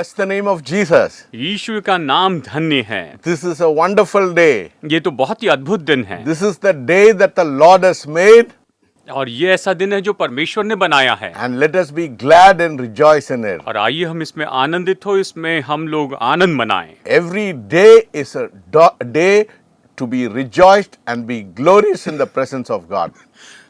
Bless the name of Jesus. यीशु का नाम धन्य है। This is a wonderful day. ये तो बहुत ही अद्भुत दिन है This is the day that the Lord has made, और ये ऐसा दिन है जो परमेश्वर ने बनाया है। and let us be glad and rejoice in it. और आइए हम इसमें आनंदित हो, इसमें हम लोग आनंद मनाएं। Every day is a day to be rejoiced and be glorious in the presence of God.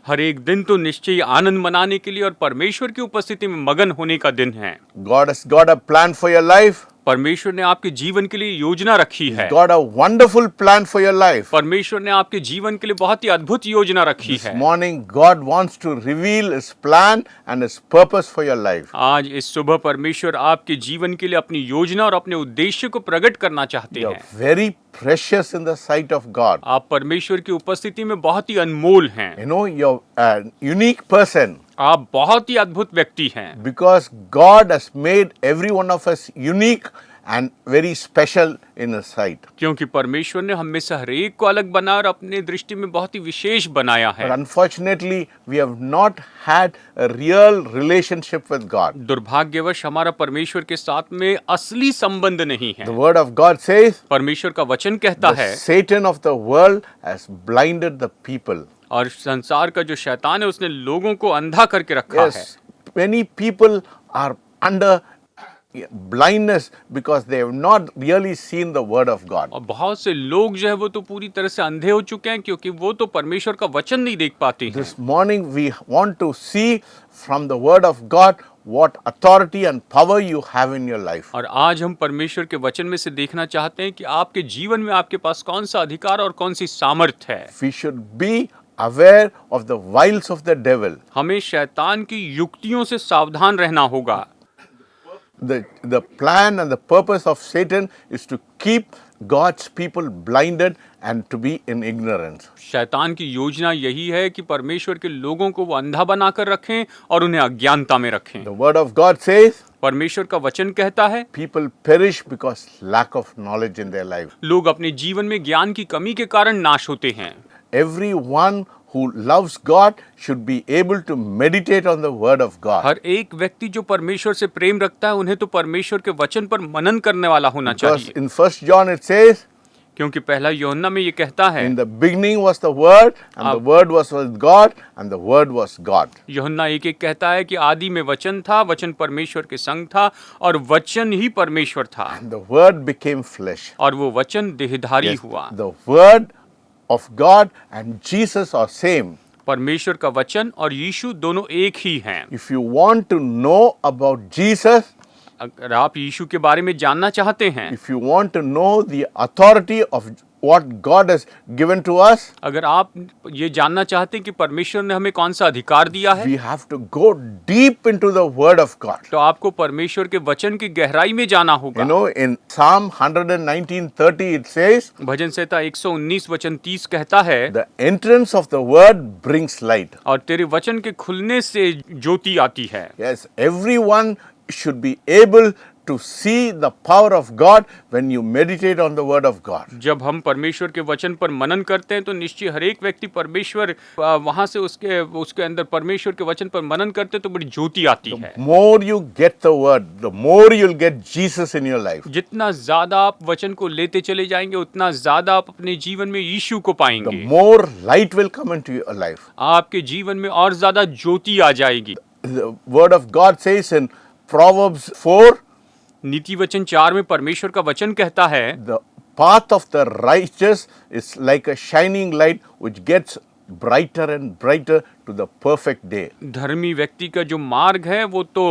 हर एक दिन तो निश्चय ही आनंद मनाने के लिए और परमेश्वर की उपस्थिति में मगन होने का दिन है। God has got a plan for your life. परमेश्वर ने आपके जीवन के लिए योजना रखी है। God a wonderful plan for your life. परमेश्वर ने आपके जीवन के लिए बहुत ही अद्भुत योजना रखी This है। morning God wants to reveal His plan and His purpose for your life. आज इस सुबह परमेश्वर आपके जीवन के लिए अपनी योजना और अपने उद्देश्य को प्रकट करना चाहते You're हैं। very precious in the sight of God. आप परमेश्वर की उपस्थिति में बहुत ही अनमोल हैं। You know, you're a unique person आप बहुत ही अद्भुत व्यक्ति हैं because God has made every one of us unique and very special in His sight. क्योंकि परमेश्वर ने हम में से हर एक को अलग बनाया और अपने दृष्टि में बहुत ही विशेष बनाया है। But unfortunately, we have not had a real relationship with God. दुर्भाग्यवश हमारा परमेश्वर के साथ में असली संबंध नहीं है। The Word of God says, परमेश्वर का वचन कहता the है Satan of the world has blinded the people. और संसार का जो शैतान है उसने लोगों को अंधा करके रखा है। Yes, many people are under blindness because they have not really seen the Word of God. और बहुत से लोग जो है वो तो पूरी तरह से अंधे हो चुके हैं क्योंकि वो तो परमेश्वर का वचन नहीं देख पाते हैं। This morning we want to see from the Word of God what authority and power you have in your life. और आज हम परमेश्वर के वचन में से देखना चाहते हैं कि आपके जीवन में आपके पास कौन सा अधिकार और कौन सी सामर्थ्य है। We should be aware of the wiles of the devil. हमें शैतान की युक्तियों से सावधान रहना होगा। The plan and the purpose of Satan is to keep God's people blinded and to be in ignorance. शैतान की योजना यही है कि परमेश्वर के लोगों को वो अंधा बनाकर रखें और उन्हें अज्ञानता में रखें। The Word of God says, परमेश्वर का वचन कहता है people perish because lack of knowledge in their life. लोग अपने जीवन में ज्ञान की कमी के कारण नाश होते हैं। Everyone who loves God should be able to meditate on the Word of God. हर एक व्यक्ति जो परमेश्वर से प्रेम रखता है उन्हें तो परमेश्वर के वचन पर मनन करने वाला होना Because चाहिए। in 1 John it says, क्योंकि पहला यूहन्ना में ये कहता है, in the beginning was the Word, and the Word was with God, and the Word was God. यूहन्ना 1:1 कहता है कि आदि में वचन था, वचन परमेश्वर के संग था और वचन ही परमेश्वर था And the Word became flesh. और वो वचन देहधारी Yes, हुआ। the Word of God and Jesus are same. परमेश्वर का वचन और यीशु दोनों एक ही हैं। If you want to know about Jesus, अगर आप यीशु के बारे में जानना चाहते हैं, if you want to know the authority of what God has given to us, अगर आप ये जानना चाहते हैं कि परमेश्वर ने हमें कौन सा अधिकार दिया है, we have to go deep into the Word of God. तो आपको परमेश्वर के वचन की गहराई में जाना होगा। You know, in Psalm 119:30 it says, भजन संहिता 119 वचन 30 कहता है, the entrance of the Word brings light. और तेरे वचन के खुलने से ज्योति आती है। Yes, everyone should be able to see the power of God when you meditate on the Word of God. जब हम परमेश्वर के वचन पर मनन करते हैं तो निश्चय हर एक व्यक्ति परमेश्वर वहां से उसके अंदर परमेश्वर के वचन पर मनन करते हैं तो बड़ी ज्योति आती है। More you get the Word, the more you'll get Jesus in your life. जितना ज्यादा आप वचन को लेते चले जाएंगे उतना ज्यादा आप अपने जीवन में यीशु को The पाएंगे। more light will come into your life. आपके जीवन में और ज्यादा ज्योति आ जाएगी। The Word of God says in Proverbs 4, नीति वचन 4 में परमेश्वर का वचन कहता है, the path of the righteous is like a shining light which gets brighter and brighter to the perfect day. धर्मी व्यक्ति का जो मार्ग है वो तो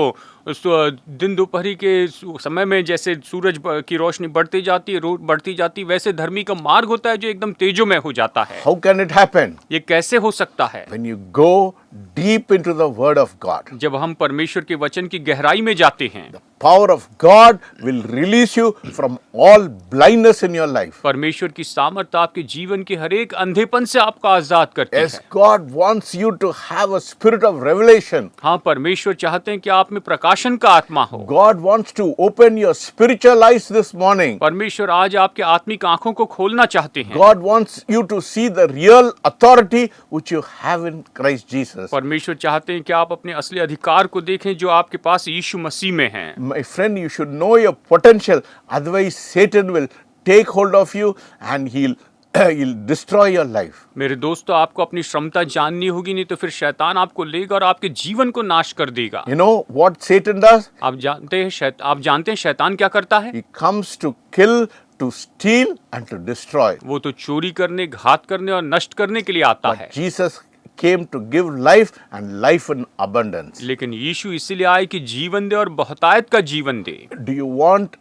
दिन दोपहरी के समय में जैसे सूरज की रोशनी बढ़ती जाती है, बढ़ती जाती, वैसे धर्मी का मार्ग होता है जो एकदम तेजोमय हो जाता है। How can it happen? ये कैसे हो सकता है? When you go deep into the Word of God. जब हम परमेश्वर के वचन की गहराई में जाते हैं। The power of God will release you from all blindness in your life. परमेश्वर की सामर्थ आपके जीवन के हर एक अंधेपन से आपको आजाद करती Yes, है। God wants you to to have a spirit of revelation. हाँ, परमेश्वर चाहते हैं कि आप में प्रकाशन का आत्मा हो। God wants to open your spiritual eyes this morning. परमेश्वर आज आपके आत्मिक आंखों को खोलना चाहते हैं। God wants you to see the real authority which you have in Christ Jesus. परमेश्वर चाहते हैं कि आप अपने असली अधिकार को देखें जो आपके पास यीशु मसीह में हैं। My friend, you should know your potential. Otherwise, Satan will take hold of you and he'll destroy your life. मेरे दोस्तों, आपको अपनी क्षमता जाननी होगी, नहीं तो फिर शैतान आपको लेगा और आपके जीवन को नाश कर देगा। You know what Satan does? आप जानते हैं शैतान क्या करता है? He comes to kill, to steal, and to destroy. वो तो चोरी करने, घात करने और नष्ट करने के लिए आता है। Jesus came to give life and life in abundance. लेकिन यीशु इसीलिए आए कि जीवन दे और बहुतायत का जीवन दे। Do you want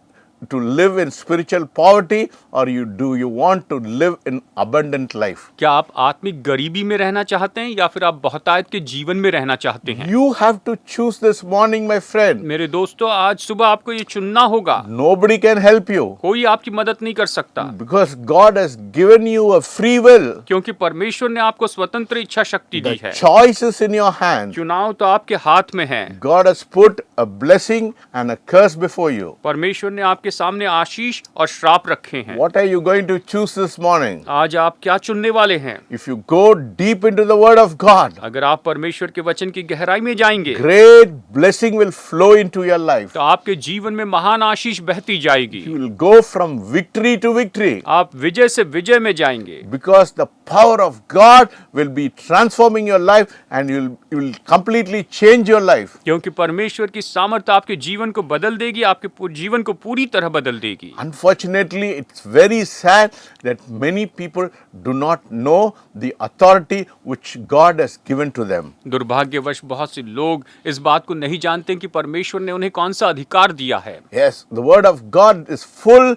to live in spiritual poverty, or do you want to live in abundant life? क्या आप आत्मिक गरीबी में रहना चाहते हैं या फिर आप बहुतायत के जीवन में रहना चाहते हैं? You have to choose this morning, my friend. मेरे दोस्तों, आज सुबह आपको ये चुनना होगा। Nobody can help you कोई आपकी मदद नहीं कर सकता, because God has given you a free will. क्योंकि परमेश्वर ने आपको स्वतंत्र इच्छा शक्ति दी The है। choice is in your hand. चुनाव तो आपके हाथ में है। God has put a blessing and a curse before you. परमेश्वर ने आपके सामने आशीष और श्राप रखे हैं। What are you going to choose this morning? आज आप क्या चुनने वाले हैं? If you go deep into the Word of God, अगर आप परमेश्वर के वचन की गहराई में जाएंगे great blessing will flow into your life. तो आपके जीवन में महान आशीष बहती जाएगी। You will go from victory to victory आप विजय से विजय में जाएंगे, because the power of God will be transforming your life and you will completely change your life. क्योंकि परमेश्वर की सामर्थ आपके जीवन को बदल देगी, आपके जीवन को पूरी तरह बदल देगी। Unfortunately, it's very sad that many people do not know the authority which God has given to them. दुर्भाग्यवश बहुत से लोग इस बात को नहीं जानते कि परमेश्वर ने उन्हें कौन सा अधिकार दिया है। Yes, the word of God is full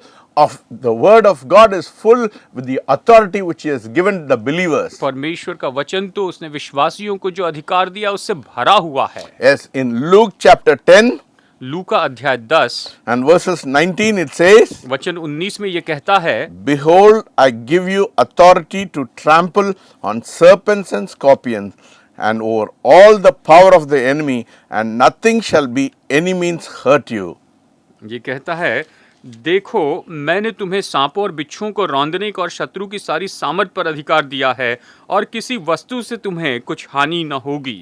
with the authority which he has given the believers. परमेश्वर का वचन तो उसने विश्वासियों को जो अधिकार दिया उससे भरा हुआ है। Yes, in Luke chapter 10 लूका अध्याय 10 and verses 19 it says, वचन 19 में ये कहता है, Behold, I give you authority to trample on serpents and scorpions and over all the power of the enemy, and nothing shall be any means hurt you. ये कहता है, देखो मैंने तुम्हें सांपों और बिच्छुओं को रौंदने का और शत्रु की सारी सामर्थ पर अधिकार दिया है और किसी वस्तु से तुम्हें कुछ हानि न होगी।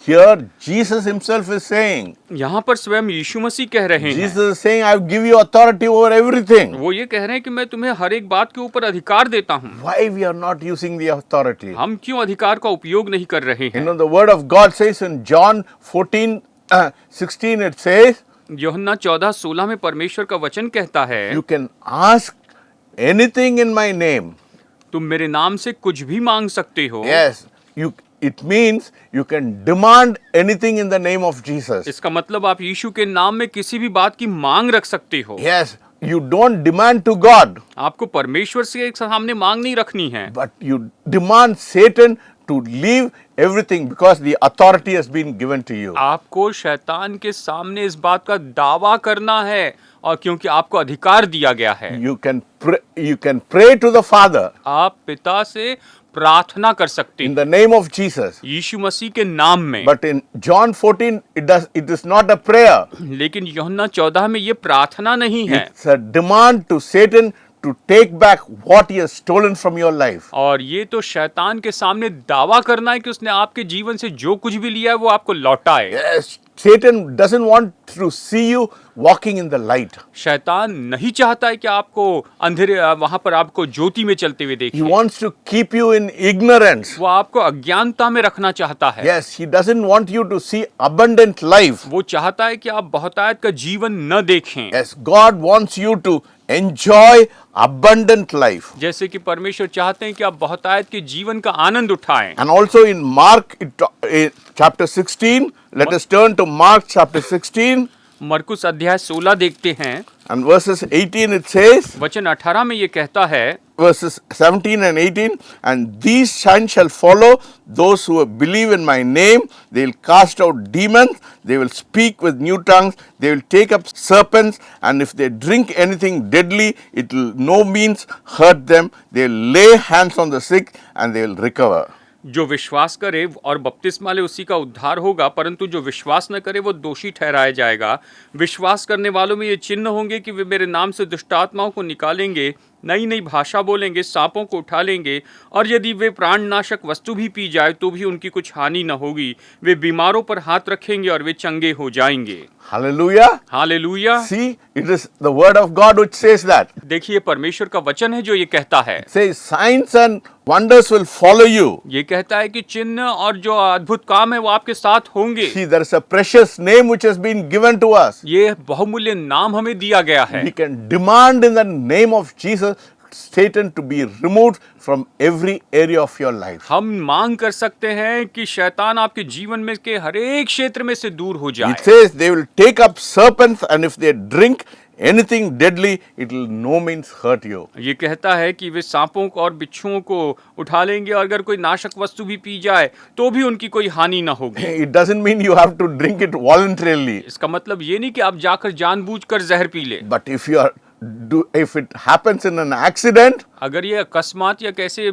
Here Jesus himself is saying, यहाँ पर स्वयं यीशु मसीह कह रहे हैं, Jesus is saying, I give you authority over everything. वो ये कह रहे हैं कि मैं तुम्हें हर एक बात के ऊपर अधिकार देता हूँ। Why we are not using the authority? हम क्यों अधिकार का उपयोग नहीं कर रहे You हैं? know, the word of God says in John 14:16 it says, यूहन्ना 14:16 में परमेश्वर का वचन कहता है, you can ask anything in my name. तुम मेरे नाम से कुछ भी मांग सकते हो। Yes, it means you can demand anything in the name of Jesus. इसका मतलब आप यीशु के नाम में किसी भी बात की मांग रख सकते हो। Yes, you don't demand to God, आपको परमेश्वर से सामने मांग नहीं रखनी है, but you demand Satan to leave everything because the authority has been given to you. आपको शैतान के सामने इस बात का दावा करना है और क्योंकि आपको अधिकार दिया गया है। You can pray to the Father आप पिता से प्रार्थना कर सकते in हैं the name of Jesus. यीशु मसीह के नाम में। But in John 14, it is not a prayer. लेकिन यूहन्ना 14 में ये प्रार्थना नहीं है, It's a demand to Satan to take back what he has stolen from your life. और ये तो शैतान के सामने दावा करना है कि उसने आपके जीवन से जो कुछ भी लिया है वो आपको लौटाए। Yes, Satan doesn't want to see you walking in the light. शैतान नहीं चाहता है कि आपको अंधेरे वहां पर आपको ज्योति में चलते हुए He देखे। wants to keep you in ignorance. वो आपको अज्ञानता में रखना चाहता है। Yes, he doesn't want you to see abundant life. वो चाहता है कि आप बहुतायत का जीवन न देखें। Yes, God wants you to enjoy abundant life. जैसे कि परमेश्वर चाहते हैं कि आप बहुतायत के जीवन का आनंद उठाएं। And also in Mark chapter 16, let us turn to Mark chapter 16 मरकुस अध्याय 16 देखते हैं, and verses 18 it says, वचन 18 में ये कहता है, verses 17 and 18, and these signs shall follow those who believe in my name. They will cast out demons, they will speak with new tongues, they will take up serpents, and if they drink anything deadly, it will no means hurt them. They will lay hands on the sick and they will recover. जो विश्वास करे और बपतिस्मा ले उसी का उद्धार होगा, परंतु जो विश्वास न करे वो दोषी ठहराया जाएगा। विश्वास करने वालों में ये चिन्ह होंगे कि वे मेरे नाम से दुष्ट आत्माओं को निकालेंगे, नई नई भाषा बोलेंगे, सांपों को उठा लेंगे, और यदि वे प्राणनाशक वस्तु भी पी जाए तो भी उनकी कुछ हानि न होगी। वे बीमारों पर हाथ रखेंगे और वे चंगे हो जाएंगे। Hallelujah. Hallelujah. See, it is the word of God which says that. देखिए, परमेश्वर का वचन है जो ये कहता है। It says signs and wonders will follow you. ये कहता है कि चिन्ह और जो अद्भुत काम है वो आपके साथ होंगे। See, there is a precious name which has been given to us. ये बहुमूल्य नाम हमें दिया गया है। We can demand in the name of Jesus Satan to be removed from every area of your life. हम मांग कर सकते हैं कि शैतान आपके जीवन में के हर एक क्षेत्र में से दूर हो जाए। It says they will take up serpents and if they drink anything deadly, it will no means hurt you. ये कहता है कि वे सांपों को और बिच्छुओं को उठा लेंगे और अगर कोई नाशक वस्तु भी पी जाए तो भी उनकी कोई हानि ना होगी। It doesn't mean you have to drink it voluntarily. इसका मतलब ये नहीं कि आप जाकर जानबूझकर जहर पी ले। But if it happens in an accident, अगर ये अकस्मात या कैसे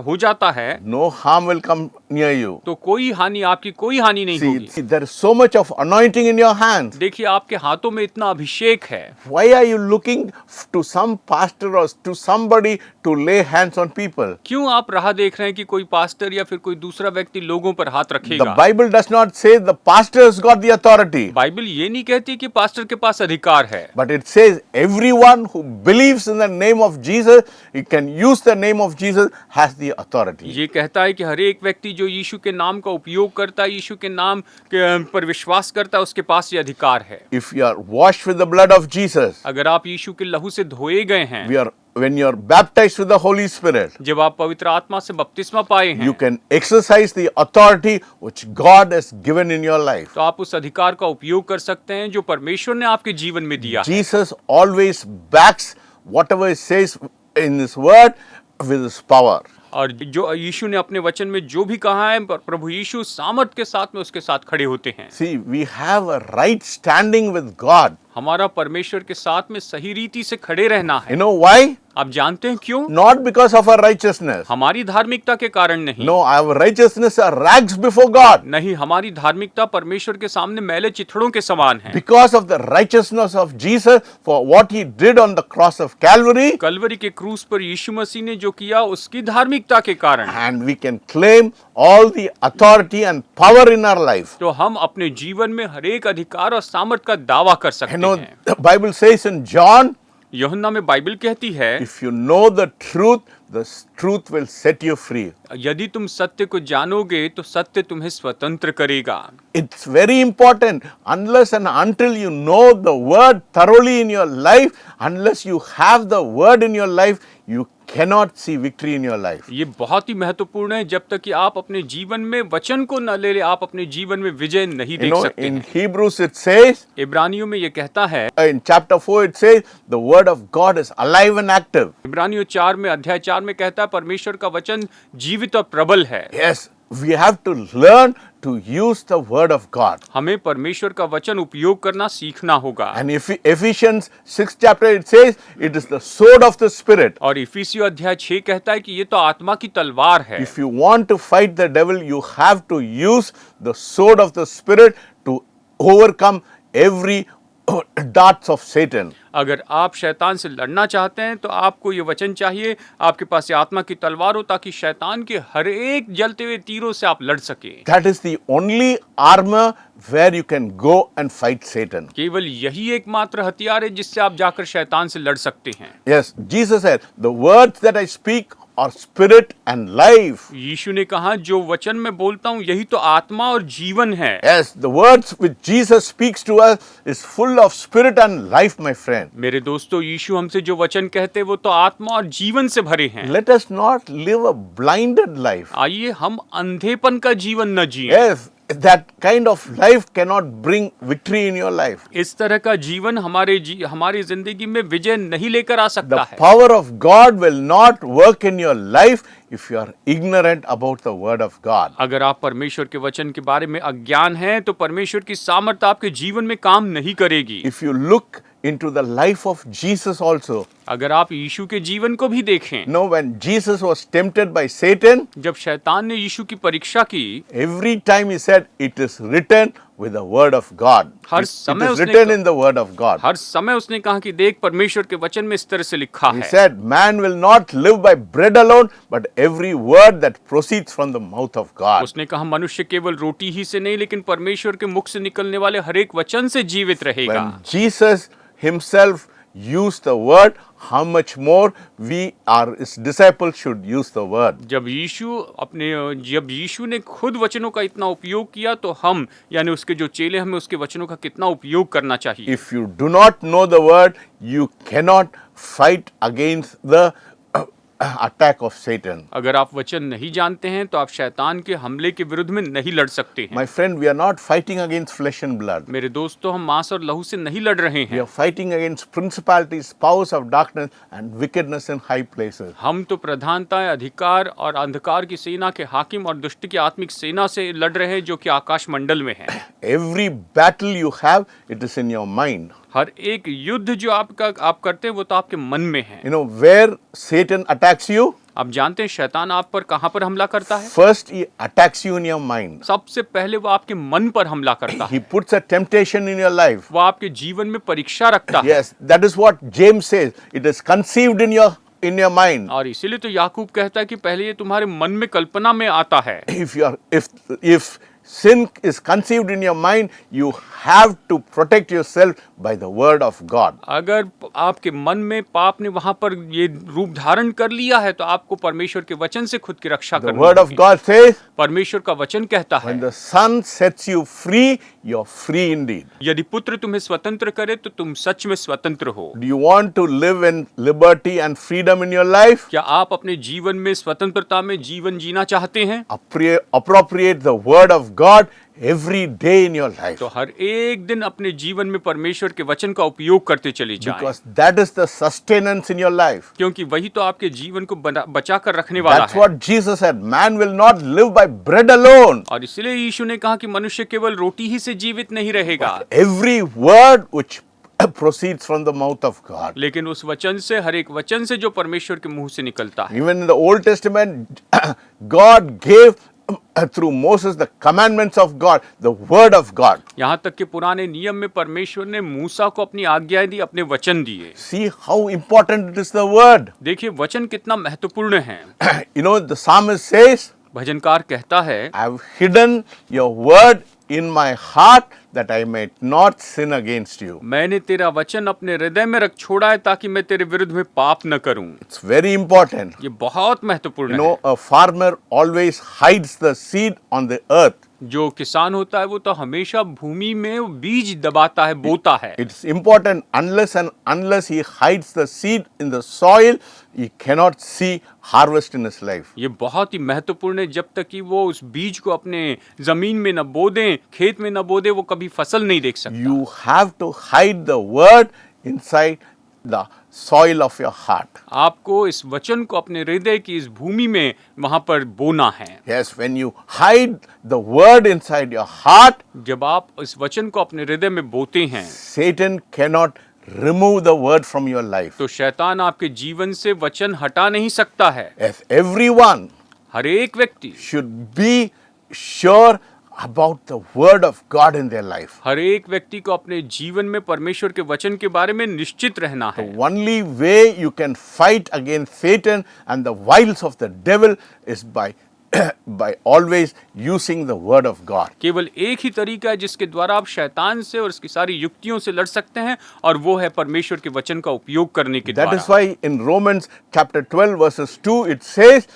हो जाता है no harm will come near you. तो कोई हानि, आपकी कोई हानि नहीं होगी। See, there is so much of anointing in your hands. देखिए, आपके हाथों में इतना अभिषेक है। Why are you looking to some pastor or to somebody to lay hands on people? क्यों आप राह देख रहे हैं कि कोई पास्टर या फिर कोई दूसरा व्यक्ति लोगों पर हाथ The रखेगा? Bible does not say the pastor has got the authority, Bible ये नहीं कहती कि पास्टर के पास अधिकार है, but it says everyone who believes in the name of Jesus, he can use the name of Jesus, has the authority. ये कहता है कि हर एक व्यक्ति जो यीशु के नाम का उपयोग करता है, यीशु के नाम पर विश्वास करता है, उसके पास ये अधिकार है। If you are washed with the blood of Jesus, अगर आप यीशु के लहू से धोए गए हैं, when you are baptized with the Holy Spirit, जब आप पवित्र आत्मा से बपतिस्मा पाए हैं, you can exercise the authority which God has given in your life. तो आप उस अधिकार का उपयोग कर सकते हैं जो परमेश्वर ने आपके जीवन में दिया है। Jesus always backs whatever he says in his word with his power. और जो यीशु ने अपने वचन में जो भी कहा है, प्रभु यीशु सामर्थ के साथ में उसके साथ खड़े होते हैं। See, we have a right standing with God. हमारा परमेश्वर के साथ में सही रीति से खड़े रहना है। You know why? आप जानते हैं क्यों? Not because of our righteousness. हमारी धार्मिकता के कारण नहीं। No, our righteousness are rags before God. नहीं, हमारी धार्मिकता परमेश्वर के सामने मैले चिथड़ों के समान है। Because of the righteousness of Jesus for what he did on the cross of Calvary, Kalvari के क्रूस पर यीशु मसीह ने जो किया उसकी धार्मिकता के कारण, and we can claim all the authority and power in our life. तो हम अपने जीवन में हर एक अधिकार और सामर्थ का दावा कर सकते You know, हैं। the Bible says in John, यूहन्ना में बाइबल कहती है, if you know the truth will set you free. यदि तुम सत्य को जानोगे तो सत्य तुम्हें स्वतंत्र करेगा। It's very important. Unless and until you know the word thoroughly in your life, unless you have the word in your life, you cannot see victory in your life. ये बहुत ही महत्वपूर्ण है। जब तक कि आप अपने जीवन में वचन को न ले ले, आप अपने जीवन में विजय नहीं You देख know, सकते in हैं। Hebrews it says, इब्रानियों में ये कहता है, in chapter 4 it says, the word of God is alive and active. इब्रानियों 4 में अध्याय 4 में कहता है परमेश्वर का वचन जीवित और प्रबल है। Yes, we have to learn to use the word of God. हमें परमेश्वर का वचन उपयोग करना सीखना होगा। And if Ephesians 6 chapter it says, it is the sword of the spirit. और इफिसियों अध्याय 6 कहता है कि ये तो आत्मा की तलवार है। If you want to fight the devil, you have to use the sword of the spirit to overcome every darts of Satan. अगर आप शैतान से लड़ना चाहते हैं तो आपको ये वचन चाहिए, आपके पास ये आत्मा की तलवार हो, ताकि शैतान के हर एक जलते हुए तीरों से आप लड़ सके। That is the only armor where you can go and fight Satan. केवल यही एकमात्र हथियार है जिससे आप जाकर शैतान से लड़ सकते हैं। Yes, Jesus said, the words that I speak are spirit and life. यीशु ने कहा, जो वचन मैं बोलता हूँ यही तो आत्मा और जीवन है। Yes, the words which Jesus speaks to us is full of spirit and life, my friend. मेरे दोस्तों, यीशु हमसे जो वचन कहते हैं वो तो आत्मा और जीवन से भरे हैं। Let us not live a blinded life. आइए हम अंधेपन का जीवन न जिएं। Yes, that kind of life cannot bring victory in your life. इस तरह का जीवन हमारी जिंदगी में विजय नहीं लेकर आ सकता The है। power of God will not work in your life if you are ignorant about the word of God. अगर आप परमेश्वर के वचन के बारे में अज्ञान हैं तो परमेश्वर की सामर्थ आपके जीवन में काम नहीं करेगी। If you look into the life of Jesus also, अगर आप यीशु के जीवन को भी देखें, No, when Jesus was tempted by Satan, जब शैतान ने यीशु की परीक्षा की, every time he said, "It is written with the word of God." Her It समय is उसने written in the word of God. हर समय उसने कहा कि देख, परमेश्वर के वचन में इस तरह से लिखा He है, said, "Man will not live by bread alone, but every word that proceeds from the mouth of God." उसने कहा मनुष्य केवल रोटी ही से नहीं, लेकिन परमेश्वर के मुख से निकलने वाले हर एक वचन से जीवित रहेगा। When Jesus himself used the word, how much more we are his disciples should use the word. जब यीशु ने खुद वचनों का इतना उपयोग किया, तो हम यानी उसके जो चेले, हमें उसके वचनों का कितना उपयोग करना चाहिए। If you do not know the word, you cannot fight against the attack of Satan. अगर आप वचन नहीं जानते हैं, तो आप शैतान के हमले के विरुद्ध में नहीं लड़ सकते हैं। My friend, we are not fighting against flesh and blood. मेरे दोस्तों, हम मांस और लहू से नहीं लड़ रहे We हैं। are fighting against principalities, powers of darkness, and wickedness in high places. हम तो प्रधानताएं, अधिकार और अंधकार की सेना के हाकिम और दुष्ट की आत्मिक सेना से लड़ रहे हैं, जो कि आकाश मंडल में है। Every battle you have, it is in your mind. हर एक युद्ध जो आप करते हैं, वो तो आपके मन में है। You know, where Satan attacks you, आप जानते हैं शैतान आप पर कहां पर हमला करता है? first he attacks you in your mind. सबसे पहले वो आपके मन पर हमला करता He है। puts a temptation in your life. वो आपके जीवन में परीक्षा रखता है। Yes, that is what James says. It is conceived in your mind. और इसीलिए तो याकूब कहता है कि पहले ये तुम्हारे मन में, कल्पना में आता है। If sin is conceived in your mind, you have to protect yourself by the word of God. अगर आपके मन में पाप ने वहां पर ये रूप धारण कर लिया है, तो आपको परमेश्वर के वचन से खुद की रक्षा The करनी word of होगी। God says, परमेश्वर का वचन कहता है, when the Son sets you free, you're free indeed. यदि पुत्र तुम्हें स्वतंत्र करे, तो तुम सच में स्वतंत्र हो। Do you want to live in liberty and freedom in your life? क्या आप अपने जीवन में स्वतंत्रता में जीवन जीना चाहते हैं? Appropriate the word of God every day in your life. तो हर एक दिन अपने जीवन में परमेश्वर के वचन का उपयोग करते चले जाएं, Because that is the sustenance in your life. क्योंकि वही तो आपके जीवन को बचा कर रखने वाला That's है। what Jesus said. Man will not live by bread alone. और इसलिए यीशु ने कहा कि मनुष्य केवल रोटी ही से जीवित नहीं रहेगा, Every word which proceeds from the mouth of God. लेकिन उस वचन से, हर एक वचन से जो परमेश्वर के मुंह से निकलता है। Even in the Old Testament, God gave through Moses the commandments of God, the word of God. यहाँ तक कि पुराने नियम में परमेश्वर ने मूसा को अपनी आज्ञाएं दी, अपने वचन दिए। See how important it is, the word. देखिए वचन कितना महत्वपूर्ण है। You know, the psalmist says, भजनकार कहता है, I have hidden your word in my heart that I may not sin against you. मैंने तेरा वचन अपने हृदय में रख छोड़ा है, ताकि मैं तेरे विरुद्ध में पाप न करूं। It's very important. ये बहुत महत्वपूर्ण You know, है। a farmer always hides the seed on the earth. जो किसान होता है, वो तो हमेशा भूमि में बीज दबाता है, बोता है। It's important, unless he hides the seed in the soil, he cannot see harvest in his life. ये बहुत ही महत्वपूर्ण है। जब तक कि वो उस बीज को अपने जमीन में न बो दें, खेत में न बो दे, वो कभी फसल नहीं देख सकता। You have to hide the word inside the soil of your heart. आपको इस वचन को अपने हृदय की इस भूमि में वहां पर बोना है। Yes, when you hide the word inside your heart, जब आप इस वचन को अपने हृदय में बोते हैं, Satan cannot remove the word from your life. तो शैतान आपके जीवन से वचन हटा नहीं सकता है। Yes, everyone हर एक व्यक्ति, should be sure about the word of God in their life. हर एक व्यक्ति को अपने जीवन में परमेश्वर के वचन के बारे में निश्चित रहना The है। only way you can fight against Satan and the wiles of the devil is by always using the word of God. केवल एक ही तरीका है जिसके द्वारा आप शैतान से और उसकी सारी युक्तियों से लड़ सकते हैं, और वो है परमेश्वर के वचन का उपयोग करने के That is द्वारा। why in Romans chapter 12 verses 2 it says,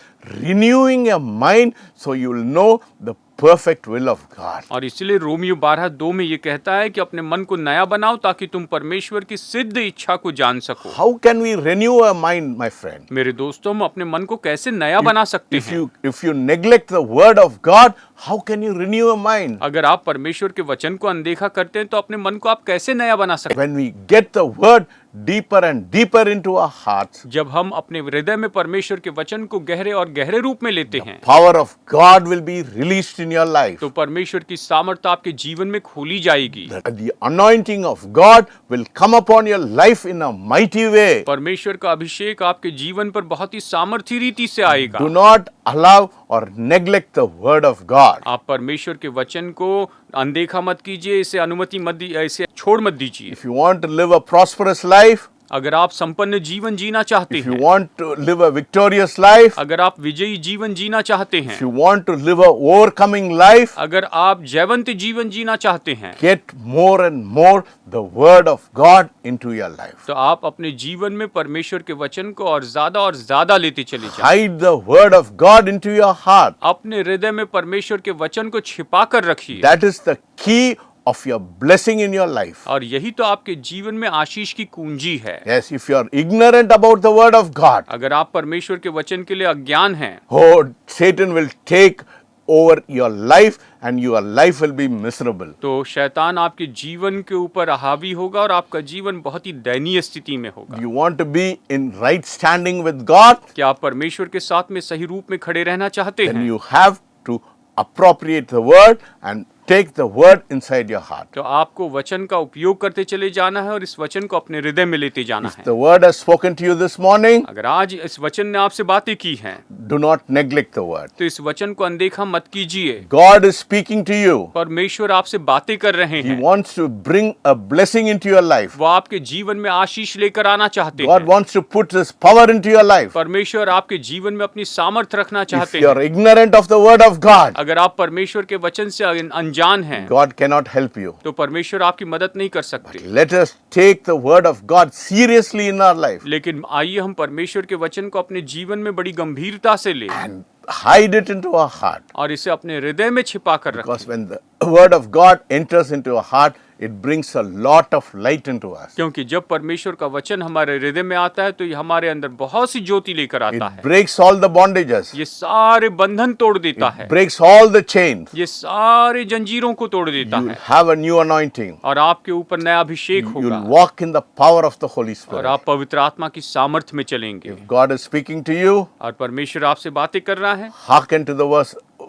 renewing your mind so you will know the perfect will of God. और इसलिए रोमियो 12:2 में ये कहता है कि अपने मन को नया बनाओ, ताकि तुम परमेश्वर की सिद्ध इच्छा को जान सको। How can we renew our mind, my friend? मेरे दोस्तों, हम अपने मन को कैसे नया बना सकते हैं? If you neglect the word of God, how can you renew a mind? अगर आप परमेश्वर के वचन को अनदेखा करते हैं तो अपने मन को आप कैसे नया बना सकते When we get the word deeper and deeper into our hearts, हैं? जब हम अपने हृदय में परमेश्वर के वचन को गहरे और गहरे रूप में लेते हैं power of God will be released in your life. तो परमेश्वर की सामर्थ्य आपके जीवन में खोली जाएगी। The anointing of God will come upon your life in a mighty way. परमेश्वर का अभिषेक आपके जीवन पर बहुत ही सामर्थ्य रीति से आएगा। Do not allow or neglect the word of God. आप परमेश्वर के वचन को अनदेखा मत कीजिए, इसे अनुमति मत दी, इसे छोड़ मत दीजिए। If you want to live a prosperous life, अगर आप संपन्न जीवन जीना चाहते if you हैं, want to live a victorious life, अगर आप विजयी जीवन जीना चाहते if हैं, you want to live a overcoming life, अगर आप जयवंत जीवन जीना चाहते हैं, get more and more the word of God into your life. तो आप अपने जीवन में परमेश्वर के वचन को और ज्यादा लेते चले जाएं। Hide the word of God into your heart. अपने हृदय में परमेश्वर के वचन को छिपा कर रखिए That is the key of your blessing in your life. और यही तो आपके जीवन में आशीष की कुंजी है। Yes, if you are ignorant about the word of God, अगर आप परमेश्वर के वचन के लिए अज्ञान हैं, oh, Satan will take over your life and your life will be miserable. तो शैतान आपके जीवन के ऊपर हावी होगा और आपका जीवन बहुत ही दयनीय स्थिति में होगा। You want to be in right standing with God, क्या आप परमेश्वर के साथ में सही रूप में खड़े रहना चाहते then हैं? you have to appropriate the word and take the word inside your heart. तो आपको वचन का उपयोग करते चले जाना है और इस वचन को अपने हृदय में लेते जाना है। The word has spoken to you this morning. अगर आज इस वचन ने आपसे बातें की हैं, Do not neglect the word. तो इस वचन को अनदेखा मत कीजिए। God is speaking to you. परमेश्वर आपसे बातें कर रहे He हैं। wants to bring a blessing into your life. वो आपके जीवन में आशीष लेकर आना चाहते God हैं। wants to put His power into your life. परमेश्वर आपके जीवन में अपनी सामर्थ रखना If चाहते you हैं। are ignorant of the word of God, अगर आप परमेश्वर के वचन से अनजान हैं, God cannot help you. तो परमेश्वर आपकी मदद नहीं कर सकते। Let us take the word of God seriously in our life लेकिन आइए हम परमेश्वर के वचन को अपने जीवन में बड़ी गंभीरता से लें and hide it into our heart. और इसे अपने हृदय में छिपा कर रखें। Because when the word of God enters into our heart, it brings a lot of light into us. क्योंकि जब परमेश्वर का वचन हमारे हृदय में आता है तो ये हमारे अंदर बहुत सी ज्योति लेकर आता It है। breaks all the bondages. ये सारे बंधन तोड़ देता है, Breaks all the chains. ये सारे जंजीरों को तोड़ देता You will है have a new anointing. और आपके ऊपर नया अभिषेक You होगा will walk in the power of the Holy और Spirit. आप पवित्र आत्मा की सामर्थ्य में चलेंगे। If God is speaking to you, और परमेश्वर आपसे बातें कर रहा है hearken to the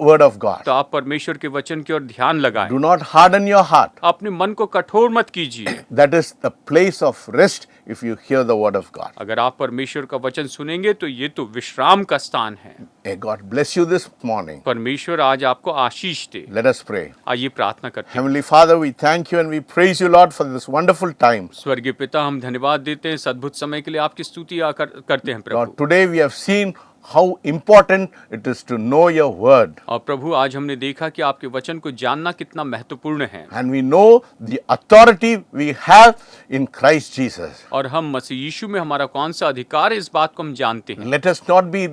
word of God. तो आप परमेश्वर के वचन की ओर ध्यान लगाएं। Do not harden your heart. अपने मन को कठोर मत कीजिए। That is the place of rest if you hear the word of God. अगर आप परमेश्वर का वचन सुनेंगे तो ये तो विश्राम का स्थान है। May God bless you this morning. परमेश्वर आज आपको आशीष दे। Let us pray. आइए प्रार्थना करते हैं। Heavenly Father, we thank you and we praise you, Lord, for this wonderful time. स्वर्गीय पिता, हम धन्यवाद देते हैं इस अद्भुत समय के लिए, आपकी स्तुति करते हैं Lord, Prabhu. today we have seen how important it is to know your word. और प्रभु आज हमने देखा कि आपके वचन को जानना कितना महत्वपूर्ण है And we know the authority we have in Christ Jesus. और हम मसीह यीशु में हमारा कौन सा अधिकार है इस बात को हम जानते हैं। Let us not be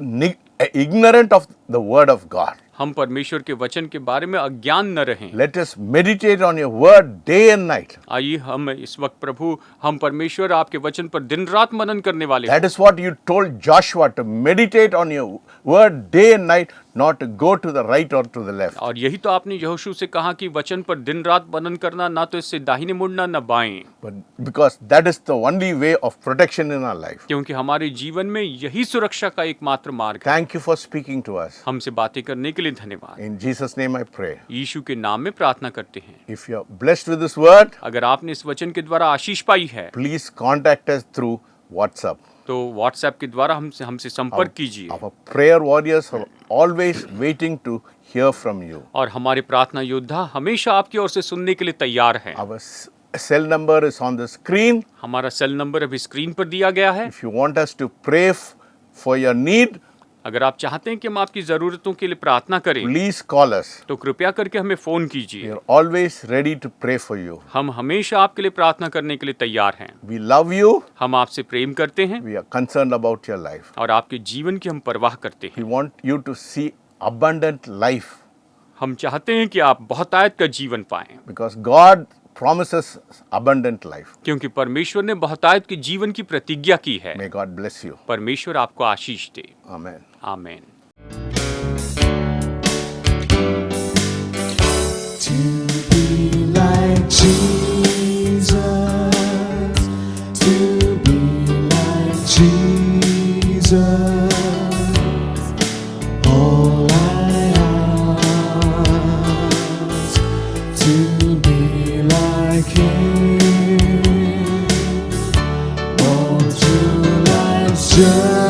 ignorant of the word of God. हम परमेश्वर के वचन के बारे में अज्ञान न रहें। Let us meditate on your word day and night. आइए हम इस वक्त प्रभु हम परमेश्वर आपके वचन पर दिन रात मनन करने वाले हैं। That is what you told Joshua, to meditate on your word day and night, not to go to the right or to the left. और यही तो आपने यहोशू से कहा कि वचन पर दिन रात मनन करना, ना तो इससे दाहिने मुड़ना न बाएं, But because that is the only way of protection in our life. क्योंकि हमारे जीवन में यही सुरक्षा का एकमात्र मार्ग है। Thank you for speaking to us. हमसे बातें करने के लिए धन्यवाद। In Jesus' name I pray. यीशु के नाम में प्रार्थना करते हैं। If you are blessed with this word, अगर आपने इस वचन के द्वारा आशीष पाई है please contact us through WhatsApp. तो व्हाट्सएप के द्वारा हमसे संपर्क कीजिए। Our prayer warriors are always waiting to hear from you. और हमारे प्रार्थना योद्धा हमेशा आपकी ओर से सुनने के लिए तैयार हैं। Our cell number is on the screen. हमारा सेल नंबर अभी स्क्रीन पर दिया गया है। If you want us to pray for your need, अगर आप चाहते हैं कि हम आपकी जरूरतों के लिए प्रार्थना करें please call us. तो कृपया करके हमें फोन We कीजिए। are always ready to pray for you. हम हमेशा आपके लिए प्रार्थना करने के लिए तैयार हैं। We love you. हम आपसे प्रेम करते हैं We are concerned about your life. और आपके जीवन की हम परवाह करते हैं। We want you to see abundant life हम चाहते हैं कि आप बहुतायत का जीवन पाएं, because God promises abundant life. क्योंकि परमेश्वर ने बहुतायत के जीवन की प्रतिज्ञा की है। May God bless you. परमेश्वर आपको आशीष दे। Amen. आमीन। All I ask to be like Him. All to life's journey.